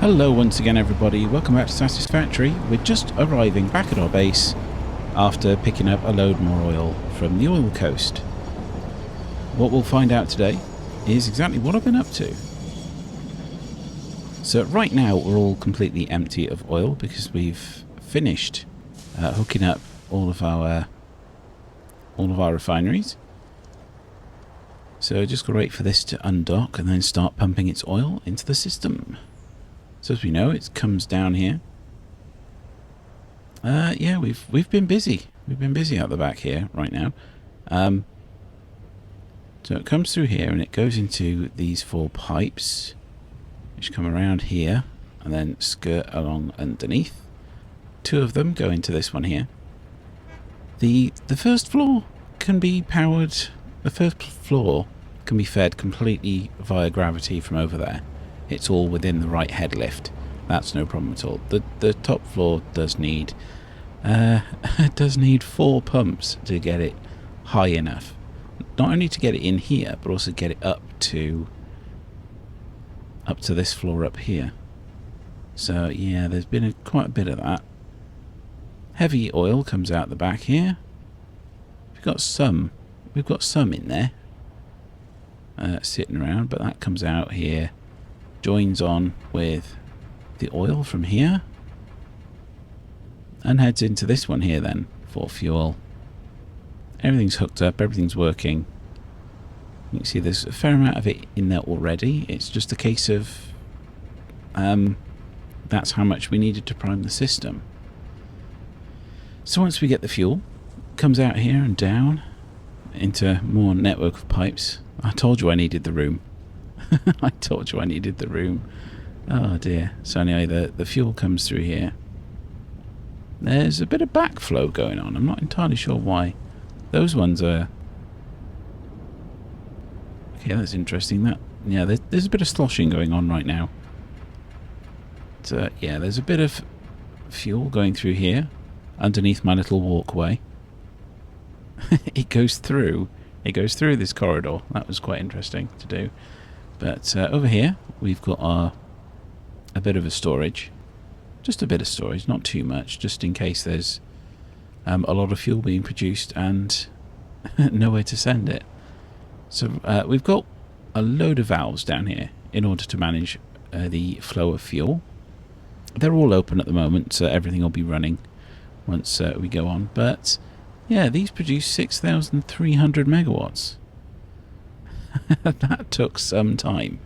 Hello once again everybody, welcome back to Satisfactory. We're just arriving back at our base after picking up a load more oil from the oil coast. What we'll find out today is exactly what I've been up to. So right now we're all completely empty of oil because we've finished hooking up all of our refineries. So just gotta wait for this to undock and then start pumping its oil into the system. So as we know, it comes down here. Yeah, we've been busy. We've been busy out the back here right now. So it comes through here and it goes into these 4 pipes, which come around here and then skirt along underneath. 2 of them go into this one here. The first floor can be powered. The first floor can be fed completely via gravity from over there. It's all within the right head lift. That's no problem at all. The top floor does need 4 pumps to get it high enough. Not only to get it in here, but also get it up to this floor up here. So yeah, there's been quite a bit of that. Heavy oil comes out the back here. We've got some in there sitting around, but that comes out here. Joins on with the oil from here and heads into this one here then for fuel. Everything's hooked up, everything's working. You can see there's a fair amount of it in there already. It's just a case of that's how much we needed to prime the system. So once we get the fuel, it comes out here and down into more network of pipes. I told you I needed the room. I told you I needed the room. Oh dear. So anyway, the fuel comes through here. There's a bit of backflow going on. I'm not entirely sure why. Those ones are... Okay, that's interesting. Yeah, there's a bit of sloshing going on right now. So yeah, there's a bit of fuel going through here underneath my little walkway. It goes through this corridor. That was quite interesting to do. But over here, we've got a bit of a storage. Just a bit of storage, not too much, just in case there's a lot of fuel being produced and nowhere to send it. So we've got a load of valves down here in order to manage the flow of fuel. They're all open at the moment, so everything will be running once we go on. But yeah, these produce 6,300 megawatts. That took some time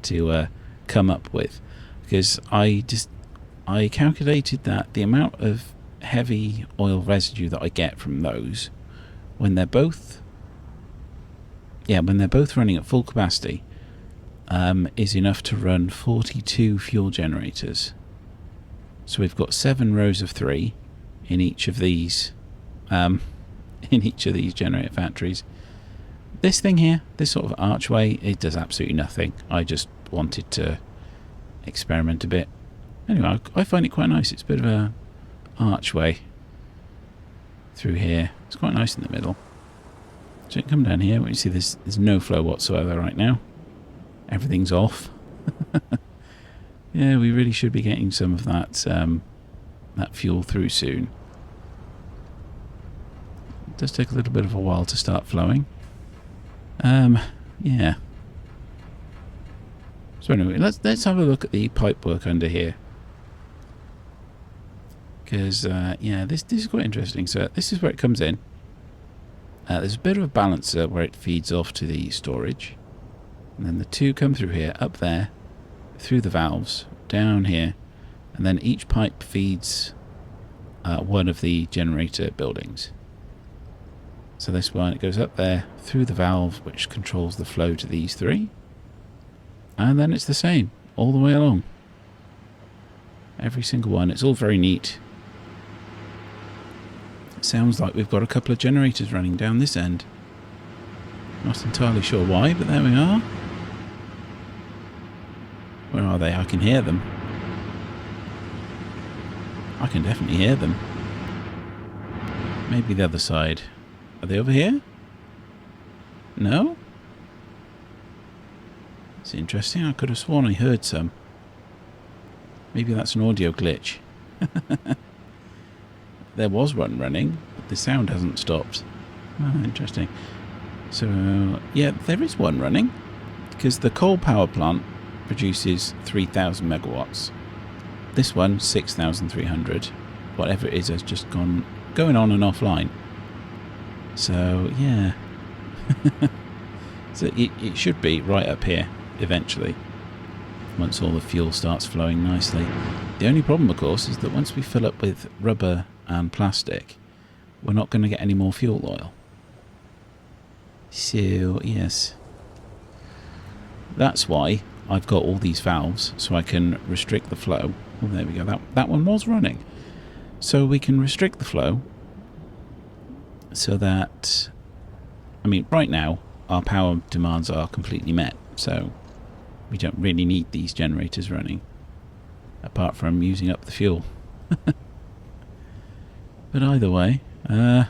to come up with, because I calculated that the amount of heavy oil residue that I get from those when they're both running at full capacity is enough to run 42 fuel generators. So we've got 7 rows of 3 in each of these generator factories. This thing here, this sort of archway, it does absolutely nothing. I just wanted to experiment a bit. Anyway, I find it quite nice. It's a bit of a archway through here. It's quite nice in the middle. So you can come down here. You see there's no flow whatsoever right now. Everything's off. Yeah, we really should be getting some of that fuel through soon. It does take a little bit of a while to start flowing. Yeah. So anyway, let's have a look at the pipework under here. Because, yeah, this is quite interesting. So this is where it comes in. There's a bit of a balancer where it feeds off to the storage. And then the 2 come through here, up there, through the valves, down here. And then each pipe feeds one of the generator buildings. So this one, it goes up there through the valve, which controls the flow to these 3. And then it's the same all the way along. Every single one. It's all very neat. It sounds like we've got a couple of generators running down this end. Not entirely sure why, but there we are. Where are they? I can hear them. I can definitely hear them. Maybe the other side. Are they over here? No? It's interesting. I could have sworn I heard some. Maybe that's an audio glitch. There was one running, but the sound hasn't stopped. Oh, interesting. So, yeah, there is one running, because the coal power plant produces 3,000 megawatts. This one, 6,300. Whatever it is has just going on and offline. So, yeah. So it should be right up here, eventually, once all the fuel starts flowing nicely. The only problem, of course, is that once we fill up with rubber and plastic, we're not going to get any more fuel oil. So, yes. That's why I've got all these valves, so I can restrict the flow. Oh, there we go. That one was running. So we can restrict the flow so that... I mean, right now, our power demands are completely met, so we don't really need these generators running, apart from using up the fuel. But either way, I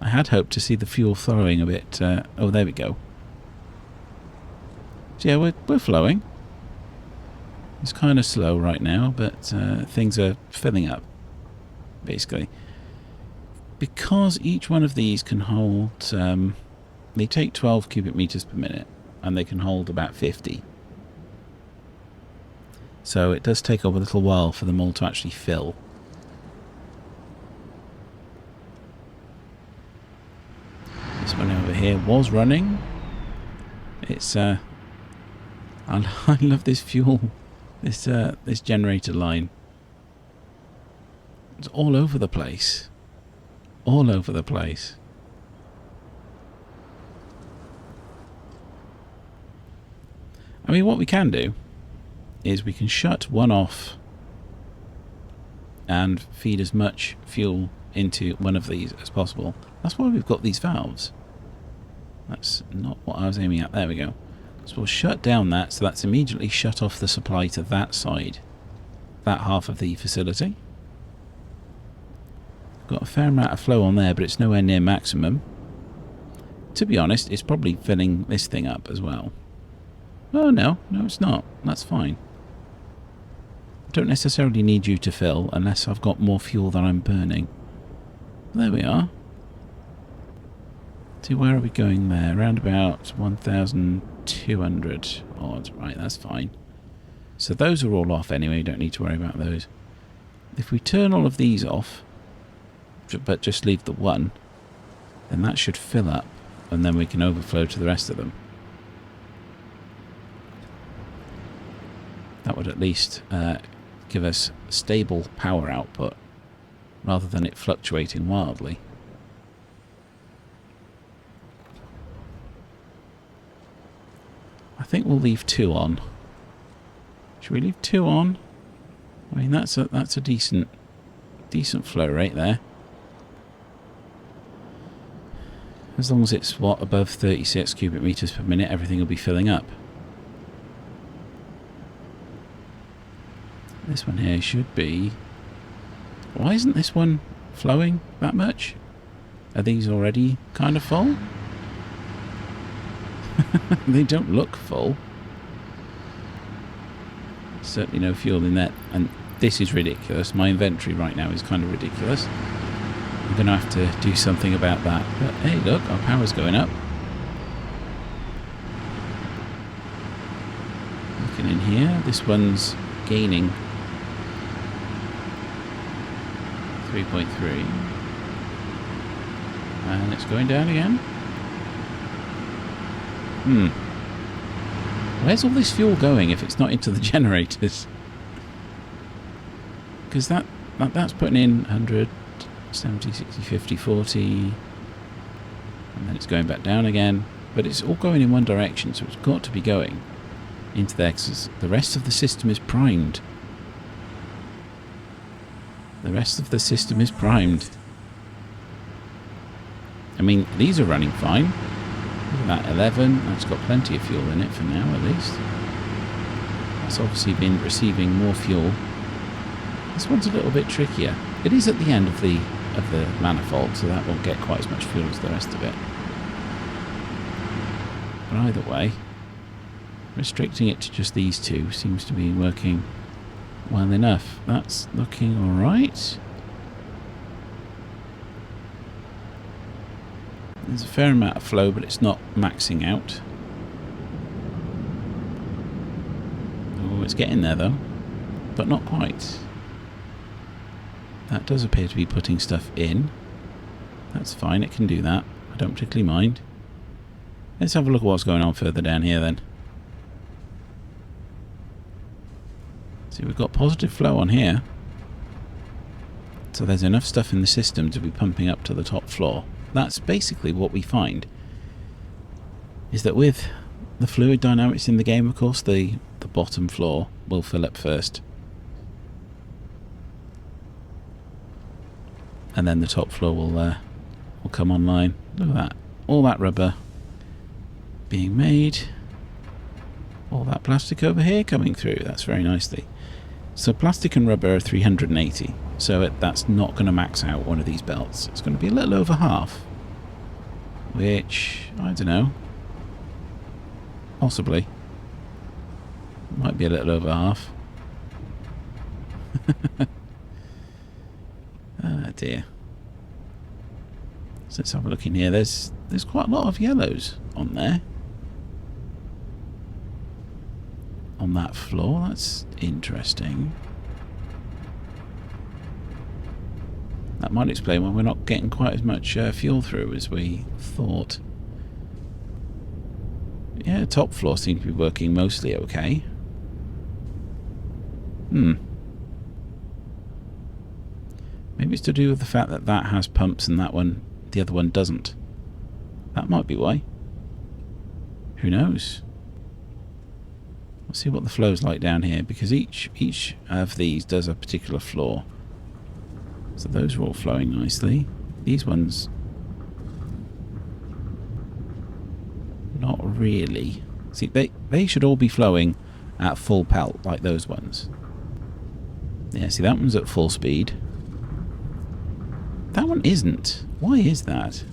had hoped to see the fuel flowing a bit. Oh, there we go. So yeah, we're flowing. It's kind of slow right now, but things are filling up, basically. Because each one of these can hold... they take 12 cubic meters per minute, and they can hold about 50. So it does take a little while for them all to actually fill. This one over here was running. It's I love this fuel, this generator line. It's all over the place. All over the place. I mean, what we can do is we can shut one off and feed as much fuel into one of these as possible. That's why we've got these valves. That's not what I was aiming at. There we go. So we'll shut down that, so that's immediately shut off the supply to that side, that half of the facility. Got a fair amount of flow on there, but it's nowhere near maximum. To be honest, it's probably filling this thing up as well. Oh, no, it's not. That's fine. I don't necessarily need you to fill unless I've got more fuel than I'm burning. There we are. See, where are we going there? Around about 1,200 odd. Right, that's fine. So those are all off anyway. You don't need to worry about those. If we turn all of these off, but just leave the one, then that should fill up, and then we can overflow to the rest of them. That would at least give us stable power output rather than it fluctuating wildly. I think we'll leave 2 on. Should we leave 2 on? I mean, that's a decent flow rate there. As long as it's, what, above 36 cubic meters per minute, everything will be filling up. This one here should be... Why isn't this one flowing that much? Are these already kind of full? They don't look full. Certainly no fuel in that. And this is ridiculous. My inventory right now is kind of ridiculous. I'm going to have to do something about that. But hey, look, our power's going up. Looking in here, this one's gaining 3.3. And it's going down again. Where's all this fuel going if it's not into the generators? Because that's putting in 100, 70, 60, 50, 40. And then it's going back down again. But it's all going in one direction, so it's got to be going into there, because the rest of the system is primed. The rest of the system is primed. I mean, these are running fine. Look at that, 11. That's got plenty of fuel in it for now, at least. That's obviously been receiving more fuel. This one's a little bit trickier. It is at the end of the manifold, so that won't get quite as much fuel as the rest of it. But either way, restricting it to just these two seems to be working well enough. That's looking alright. There's a fair amount of flow, but it's not maxing out. Oh, it's getting there though, but not quite. That does appear to be putting stuff in. That's fine, it can do that. I don't particularly mind. Let's have a look at what's going on further down here then. See, we've got positive flow on here. So there's enough stuff in the system to be pumping up to the top floor. That's basically what we find. Is that with the fluid dynamics in the game, of course, the bottom floor will fill up first. And then the top floor will come online. Look at that. All that rubber being made. All that plastic over here coming through. That's very nicely. So plastic and rubber are 380. So that's not going to max out one of these belts. It's going to be a little over half. Which, I don't know. Possibly. Might be a little over half. Ah dear. So let's have a look in here. There's quite a lot of yellows on there. On that floor. That's interesting. That might explain why we're not getting quite as much fuel through as we thought. Yeah, top floor seems to be working mostly okay. Maybe it's to do with the fact that that has pumps and that one, the other one doesn't. That might be why. Who knows? Let's see what the flow's like down here, because each of these does a particular floor. So those are all flowing nicely. These ones, not really. See, they should all be flowing at full pelt, like those ones. Yeah, see, that one's at full speed. That one isn't. Why is that?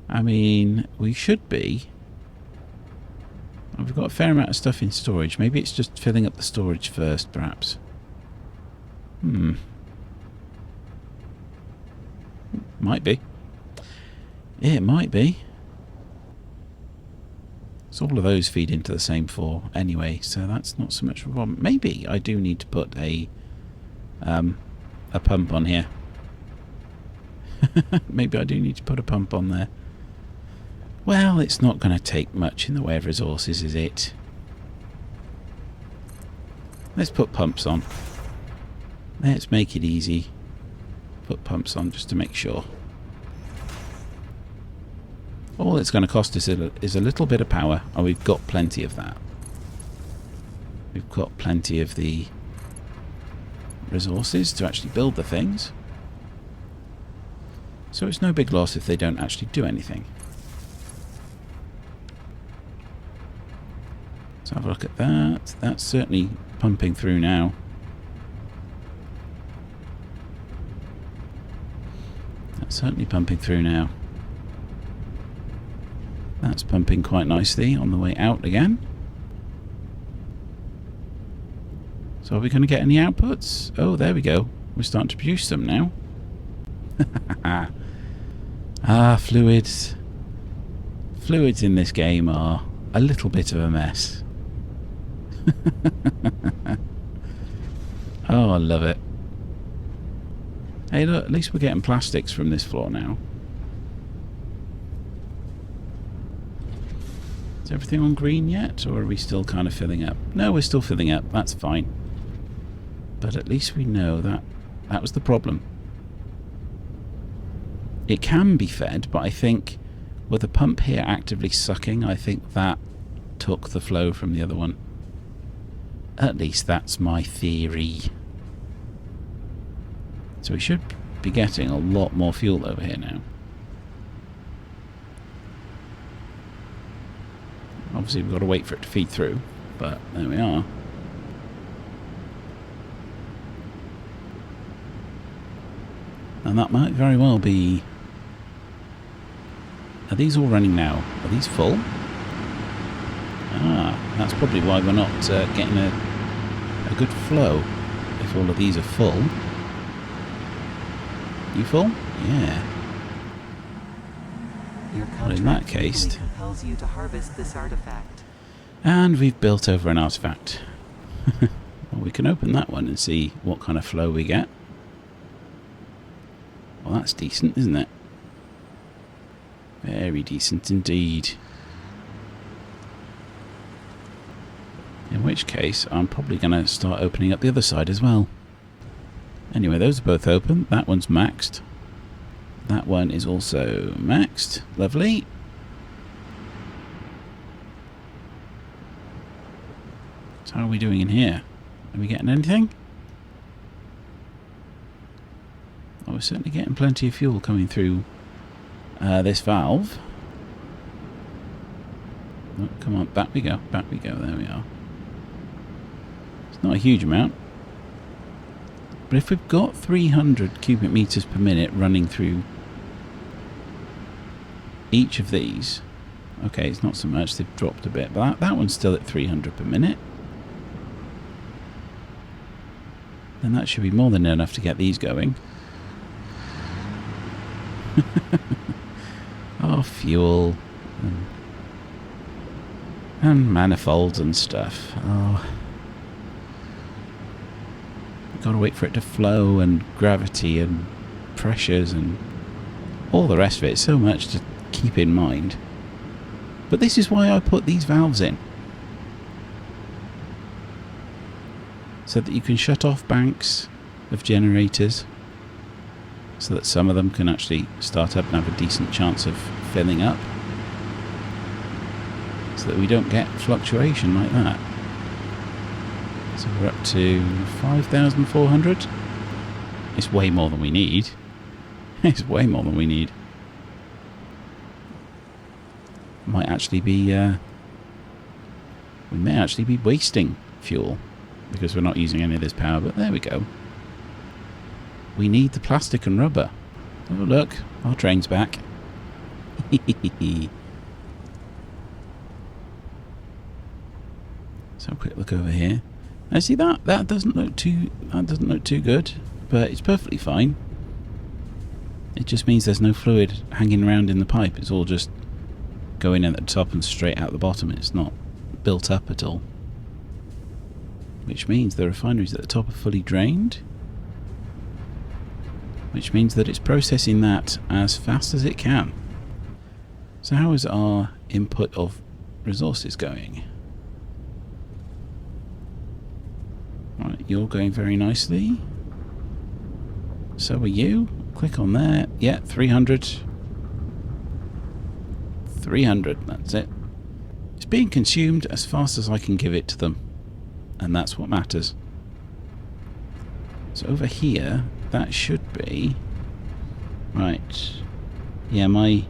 I mean, we should be. We've got a fair amount of stuff in storage. Maybe it's just filling up the storage first, perhaps. Might be. Yeah, it might be. So all of those feed into the same four anyway, so that's not so much of a problem. Maybe I do need to put a pump on here. Maybe I do need to put a pump on there. Well, it's not going to take much in the way of resources, is it? Let's put pumps on. Let's make it easy. Put pumps on just to make sure. All it's going to cost us is a little bit of power, and we've got plenty of that. We've got plenty of the resources to actually build the things. So it's no big loss if they don't actually do anything. Let's have a look at that. That's certainly pumping through now. That's certainly pumping through now. That's pumping quite nicely on the way out again. So are we going to get any outputs? Oh, there we go. We're starting to produce them now. Ah, fluids. Fluids in this game are a little bit of a mess. Oh, I love it. Hey, look, at least we're getting plastics from this floor now. Is everything on green yet, or are we still kind of filling up? No, we're still filling up. That's fine. But at least we know that that was the problem. It can be fed, but I think with the pump here actively sucking, I think that took the flow from the other one. At least that's my theory. So we should be getting a lot more fuel over here now. Obviously we've got to wait for it to feed through, but there we are. And that might very well be... Are these all running now? Are these full? Ah, that's probably why we're not getting a good flow. If all of these are full. You full? Yeah. Well, in that case... compels you to harvest this artifact. And we've built over an artifact. Well, we can open that one and see what kind of flow we get. Well, that's decent, isn't it? Very decent indeed. In which case, I'm probably going to start opening up the other side as well. Anyway, those are both open. That one's maxed. That one is also maxed. Lovely. So how are we doing in here? Are we getting anything? Oh, we're certainly getting plenty of fuel coming through this valve. Oh, come on, back we go, back we go. There we are. It's not a huge amount. But if we've got 300 cubic meters per minute running through each of these, okay, it's not so much, they've dropped a bit, but that one's still at 300 per minute. Then that should be more than enough to get these going. Oh, fuel and manifolds and stuff. Oh, got to wait for it to flow, and gravity and pressures and all the rest of it. So much to keep in mind. But this is why I put these valves in, so that you can shut off banks of generators, so that some of them can actually start up and have a decent chance of filling up, so that we don't get fluctuation like that. So we're up to 5,400. It's way more than we need. It's way more than we need. Might actually be we may actually be wasting fuel because we're not using any of this power, but there we go. We need the plastic and rubber. Oh look, our train's back. So quick look over here. I see that doesn't look too good, but it's perfectly fine. It just means there's no fluid hanging around in the pipe. It's all just going in at the top and straight out the bottom. It's not built up at all. Which means the refineries at the top are fully drained. Which means that it's processing that as fast as it can. So how is our input of resources going? Right, you're going very nicely. So are you. Click on there. Yeah, 300. 300, that's it. It's being consumed as fast as I can give it to them. And that's what matters. So over here, that should be... Right. Yeah, my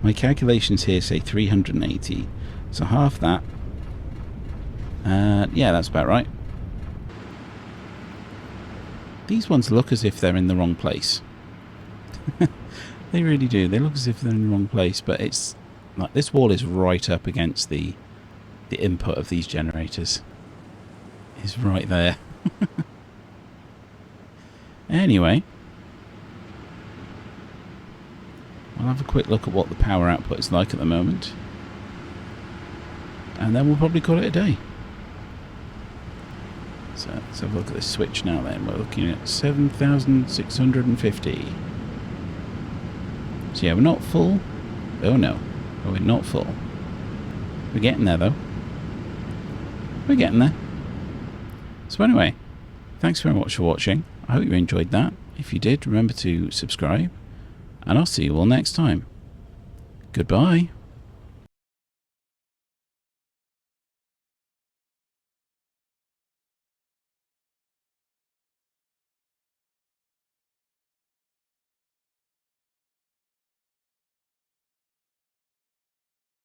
my calculations here say 380. So half that. Yeah, that's about right. These ones look as if they're in the wrong place. They really do. They look as if they're in the wrong place, but it's like this wall is right up against the input of these generators. It's right there. Anyway, I'll have a quick look at what the power output is like at the moment, and then we'll probably call it a day. So let's have a look at this switch now then. We're looking at 7,650. So yeah, we're not full. Oh no. Oh, we're not full. We're getting there though. We're getting there. So anyway, thanks very much for watching. I hope you enjoyed that. If you did, remember to subscribe. And I'll see you all next time. Goodbye.